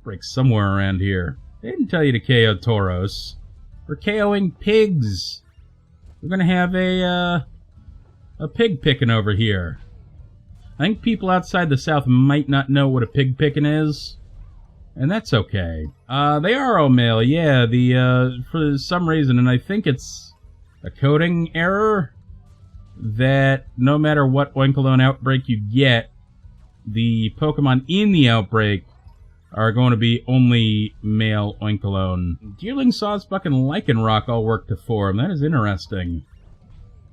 outbreak somewhere around here. They didn't tell you to KO Tauros. We're KOing pigs. We're gonna have a pig picking over here. I think people outside the South might not know what a pig picking is. And that's okay. They are all male, yeah, for some reason, and I think it's a coding error that no matter what Oinkologne outbreak you get, the Pokemon in the outbreak are going to be only male Oinkologne. Deerling, Sawsbuck, and Lycanroc all work to form. That is interesting.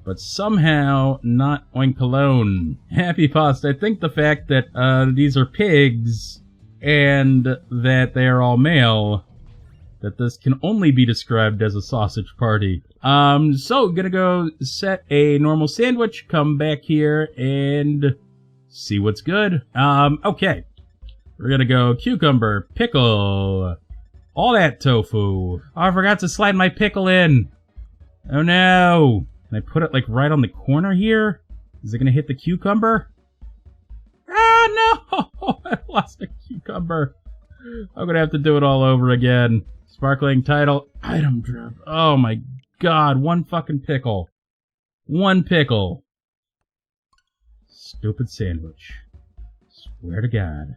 But somehow not Oinkologne. Happy Pasta, I think the fact that these are pigs and that they are all male, that this can only be described as a sausage party. So gonna go set a normal sandwich, come back here and see what's good. Okay. We're gonna go cucumber, pickle, all that tofu. Oh, I forgot to slide my pickle in. Oh no. Can I put it like right on the corner here? Is it gonna hit the cucumber? Ah, no! I lost a cucumber. I'm gonna have to do it all over again. Sparkling title, item drop. Oh my god, one fucking pickle. One pickle. Stupid sandwich. Swear to God.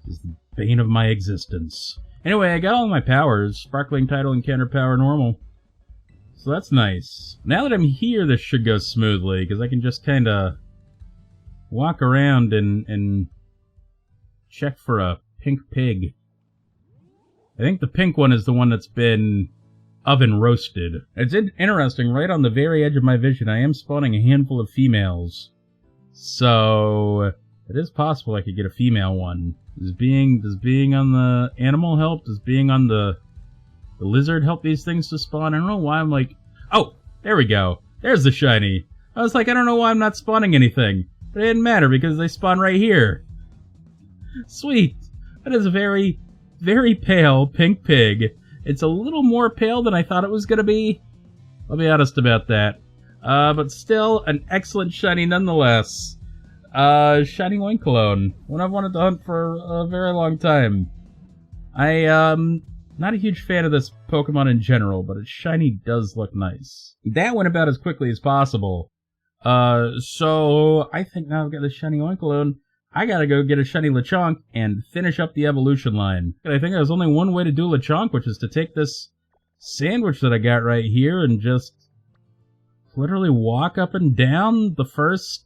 This is the bane of my existence. Anyway, I got all my powers. Sparkling title, encounter power, normal. So that's nice. Now that I'm here, this should go smoothly, because I can just kinda walk around and check for a pink pig. I think the pink one is the one that's been oven roasted. It's interesting, right on the very edge of my vision, I am spawning a handful of females. So it is possible I could get a female one. Does being on the animal help? Does being on the lizard help these things to spawn? I don't know why I'm like... Oh! There we go. There's the shiny. I was like, I don't know why I'm not spawning anything. But it didn't matter because they spawn right here. Sweet. That is a very, very pale pink pig. It's a little more pale than I thought it was going to be. I'll be honest about that. But still, an excellent shiny nonetheless. Shiny Oinkologne. One I've wanted to hunt for a very long time. Not a huge fan of this Pokemon in general, but its shiny does look nice. That went about as quickly as possible. So I think now I've got the shiny Oinkologne. I gotta go get a shiny Lechonk and finish up the evolution line. I think there's only one way to do Lechonk, which is to take this sandwich that I got right here and just literally walk up and down the first,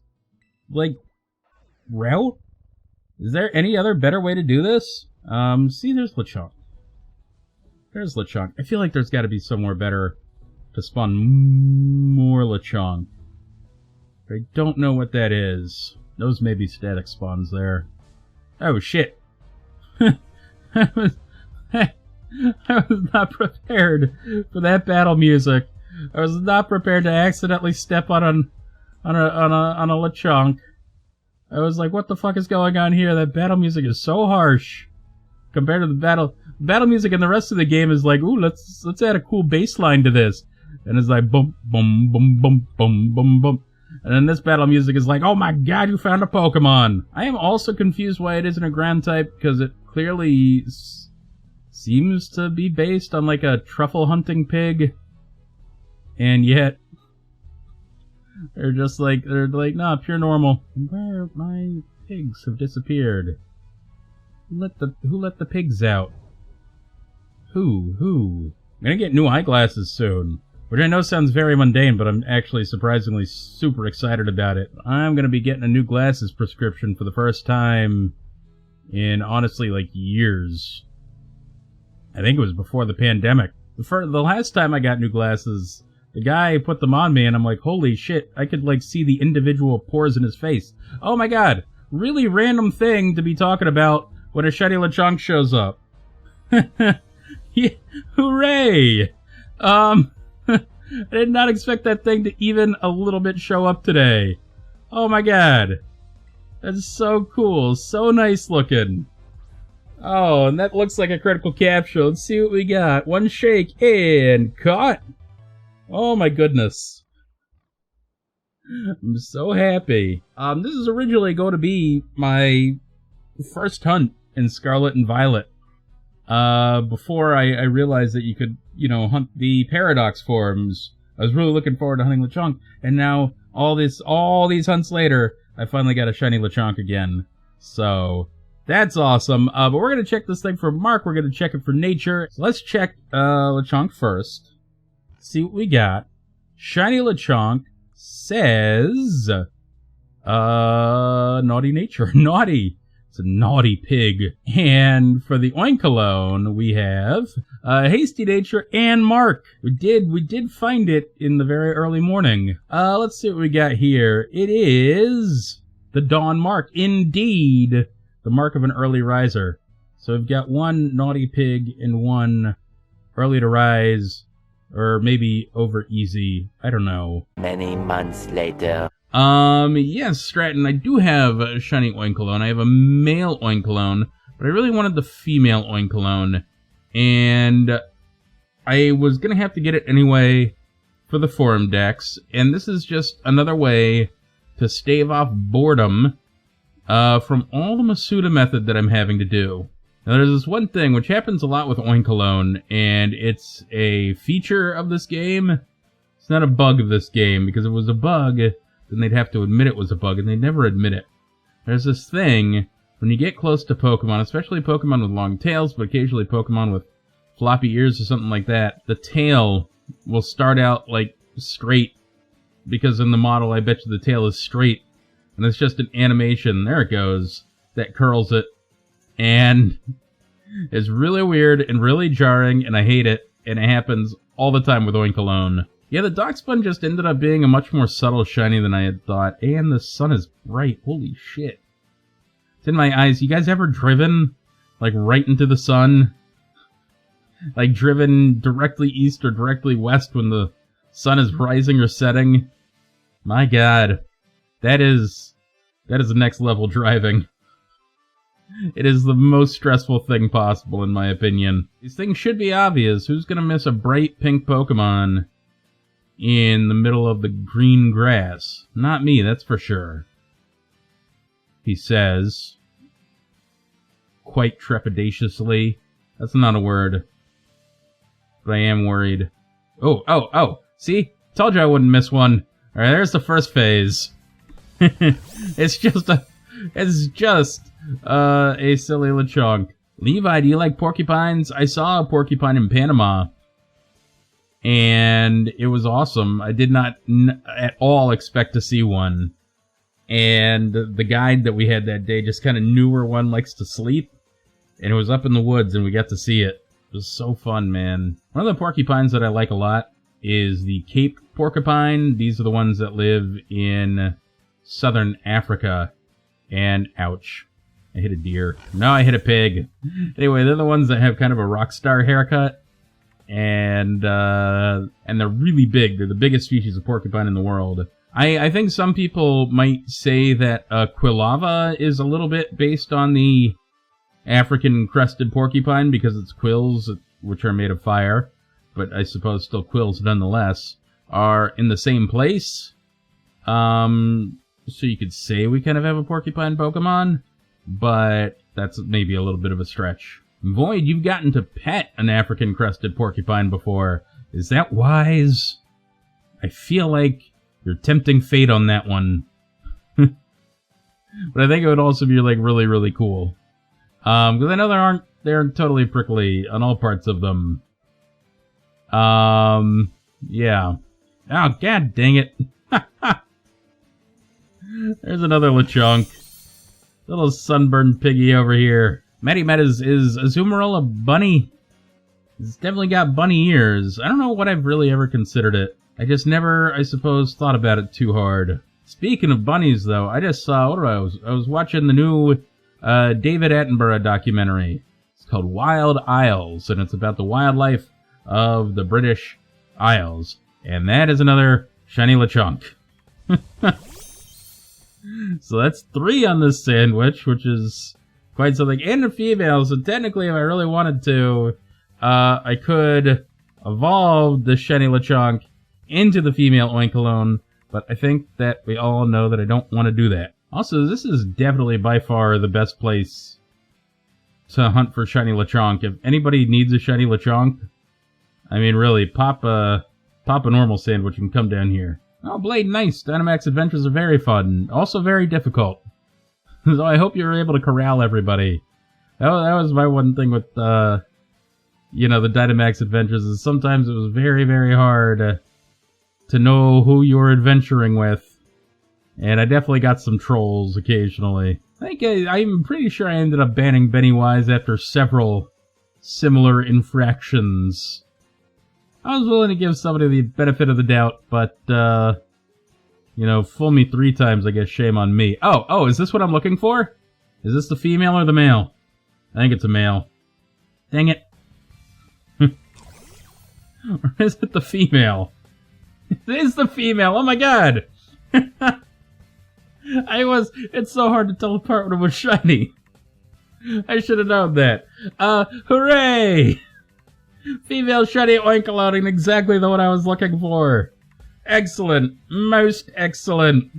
like, route? Is there any other better way to do this? See, there's Lechonk. There's Lechonk. I feel like there's gotta be somewhere better to spawn more Lechonk. I don't know what that is. Those may be static spawns there. Oh, shit. I was not prepared for that battle music. I was not prepared to accidentally step on a Lechonk. I was like, what the fuck is going on here? That battle music is so harsh. Compared to the battle music in the rest of the game is like, ooh, let's add a cool bass line to this. And it's like, boom, boom, boom, boom, boom, boom, boom. And then this battle music is like, oh my god, you found a Pokemon! I am also confused why it isn't a ground type, because it clearly seems to be based on like a truffle hunting pig. And yet, they're like, nah, pure normal. Where my pigs have disappeared? Who let the pigs out? Who? I'm gonna get new eyeglasses soon. Which I know sounds very mundane, but I'm actually surprisingly super excited about it. I'm gonna be getting a new glasses prescription for the first time in, honestly, like, years. I think it was before the pandemic. The last time I got new glasses, the guy put them on me, and I'm like, holy shit, I could, like, see the individual pores in his face. Oh my god, really random thing to be talking about when a shiny Lechonk shows up. Yeah, hooray! I did not expect that thing to even a little bit show up today. Oh my god. That's so cool. So nice looking. Oh, and that looks like a critical capture. Let's see what we got. One shake and caught. Oh my goodness. I'm so happy. This is originally going to be my first hunt in Scarlet and Violet. Before I realized that you could, hunt the Paradox forms. I was really looking forward to hunting Lechonk, and now all these hunts later, I finally got a shiny Lechonk again. So that's awesome. But we're gonna check this thing for Mark. We're gonna check it for nature. So let's check Lechonk first. See what we got. Shiny Lechonk says, naughty nature, naughty. It's a naughty pig. And for the Oinkologne, we have hasty nature and Mark. We did find it in the very early morning. Let's see what we got here. It is the Dawn Mark. Indeed, the mark of an early riser. So we've got one naughty pig and one early to rise, or maybe over easy. I don't know. Many months later. Yes, Stratton, I do have a shiny Oinkologne. I have a male Oinkologne, but I really wanted the female Oinkologne, and I was gonna have to get it anyway for the forum decks, and this is just another way to stave off boredom from all the Masuda method that I'm having to do. Now, there's this one thing which happens a lot with Oinkologne, and it's a feature of this game. It's not a bug of this game, because if it was a bug, then they'd have to admit it was a bug, and they never admit it. There's this thing, when you get close to Pokemon, especially Pokemon with long tails, but occasionally Pokemon with floppy ears or something like that, the tail will start out, like, straight, because in the model, I bet you the tail is straight, and it's just an animation, there it goes, that curls it, and it's really weird and really jarring, and I hate it, and it happens all the time with Oinkologne. Yeah, the Darkspawn just ended up being a much more subtle shiny than I had thought, and the sun is bright. Holy shit. It's in my eyes. You guys ever driven, like, right into the sun? Like, driven directly east or directly west when the sun is rising or setting? My god. That is the next level driving. It is the most stressful thing possible, in my opinion. These things should be obvious. Who's gonna miss a bright pink Pokemon in the middle of the green grass? Not me, that's for sure. He says, quite trepidatiously. That's not a word. But I am worried. Oh, see? Told you I wouldn't miss one. Alright, there's the first phase. It's just a silly Lechonk. Levi, do you like porcupines? I saw a porcupine in Panama, and it was awesome. I did not at all expect to see one. And the guide that we had that day just kind of knew where one likes to sleep, and it was up in the woods, and we got to see it. It was so fun, man. One of the porcupines that I like a lot is the Cape porcupine. These are the ones that live in southern Africa. And ouch, I hit a deer. No, I hit a pig. Anyway, they're the ones that have kind of a rock star haircut, and they're really big. They're the biggest species of porcupine in the world. I think some people might say that Quilava is a little bit based on the African crested porcupine because its quills, which are made of fire, but I suppose still quills nonetheless, are in the same place. So you could say we kind of have a porcupine Pokemon, but that's maybe a little bit of a stretch. Void, you've gotten to pet an African crested porcupine before. Is that wise? I feel like you're tempting fate on that one. But I think it would also be like really, really cool. Because I know they aren't totally prickly on all parts of them. Yeah. Oh, god dang it. There's another Lechonk. Little sunburned piggy over here. Medimet is Azumarill a bunny? It's definitely got bunny ears. I don't know what I've really ever considered it. I just never, I suppose, thought about it too hard. Speaking of bunnies, though, I just saw, I was watching the new David Attenborough documentary. It's called Wild Isles, and it's about the wildlife of the British Isles. And that is another shiny Lechonk. So that's 3 on this sandwich, which is quite something. And a female, so technically if I really wanted to, I could evolve the shiny Lechonk into the female Oinkologne, but I think that we all know that I don't want to do that. Also, this is definitely by far the best place to hunt for Shiny Lechonk. If anybody needs a Shiny Lechonk, I mean, really, pop a normal sandwich and come down here. Oh, Blade, nice. Dynamax adventures are very fun. Also very difficult. So I hope you were able to corral everybody. That was my one thing with, you know, the Dynamax adventures, is sometimes it was very, very hard to know who you were adventuring with. And I definitely got some trolls occasionally. I'm pretty sure I ended up banning Pennywise after several similar infractions. I was willing to give somebody the benefit of the doubt, but, you know, fool me 3 times, I guess shame on me. Oh, is this what I'm looking for? Is this the female or the male? I think it's a male. Dang it. Or is it the female? It is the female, oh my god! It's so hard to tell apart when it was shiny. I should have known that. Hooray! Female Shiny Oinkologne, exactly the one I was looking for. Excellent. Most excellent.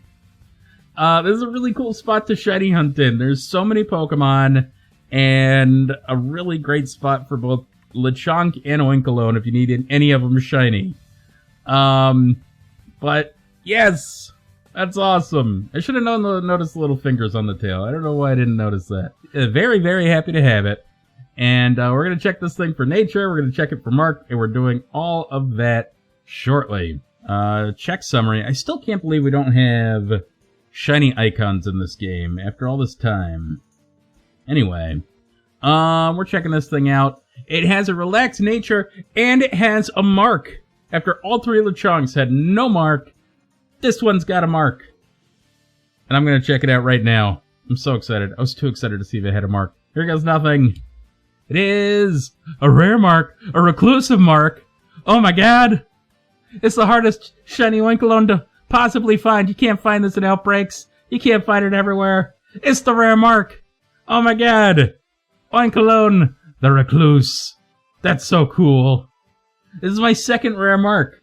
This is a really cool spot to shiny hunt in. There's so many Pokemon, and a really great spot for both Lechonk and Oinkologne if you need any of them shiny. But, yes! That's awesome. I should have noticed the little fingers on the tail. I don't know why I didn't notice that. Very, very happy to have it. And we're going to check this thing for nature, we're going to check it for mark, and we're doing all of that shortly. Check summary. I still can't believe we don't have shiny icons in this game after all this time. Anyway, we're checking this thing out. It has a relaxed nature, and it has a mark. After all 3 Lechonks had no mark, this one's got a mark. And I'm going to check it out right now. I'm so excited. I was too excited to see if it had a mark. Here goes nothing. It is a rare mark, a reclusive mark. Oh my god! It's the hardest Shiny Oinkologne to possibly find. You can't find this in Outbreaks. You can't find it everywhere. It's the rare mark. Oh my god! Oinkologne, the Recluse. That's so cool. This is my 2nd rare mark.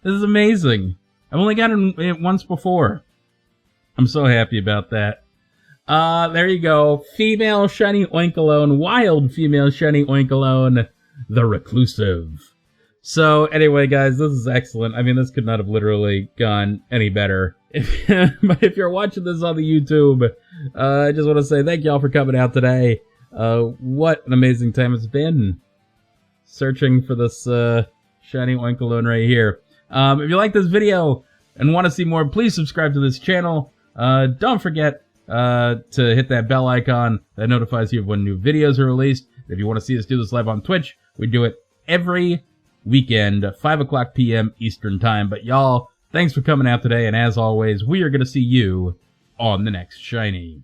This is amazing. I've only gotten it once before. I'm so happy about that. There you go. Female Shiny Oinkologne, wild female Shiny Oinkologne, the Reclusive. So, anyway, guys, this is excellent. I mean, this could not have literally gone any better. But if you're watching this on the YouTube, I just want to say thank y'all for coming out today. What an amazing time it's been searching for this Shiny Oinkologne right here. If you like this video and want to see more, please subscribe to this channel. Don't forget to hit that bell icon that notifies you of when new videos are released. If you want to see us do this live on Twitch, we do it every weekend, 5 o'clock p.m. Eastern Time. But y'all, thanks for coming out today, and as always, we are going to see you on the next Shiny.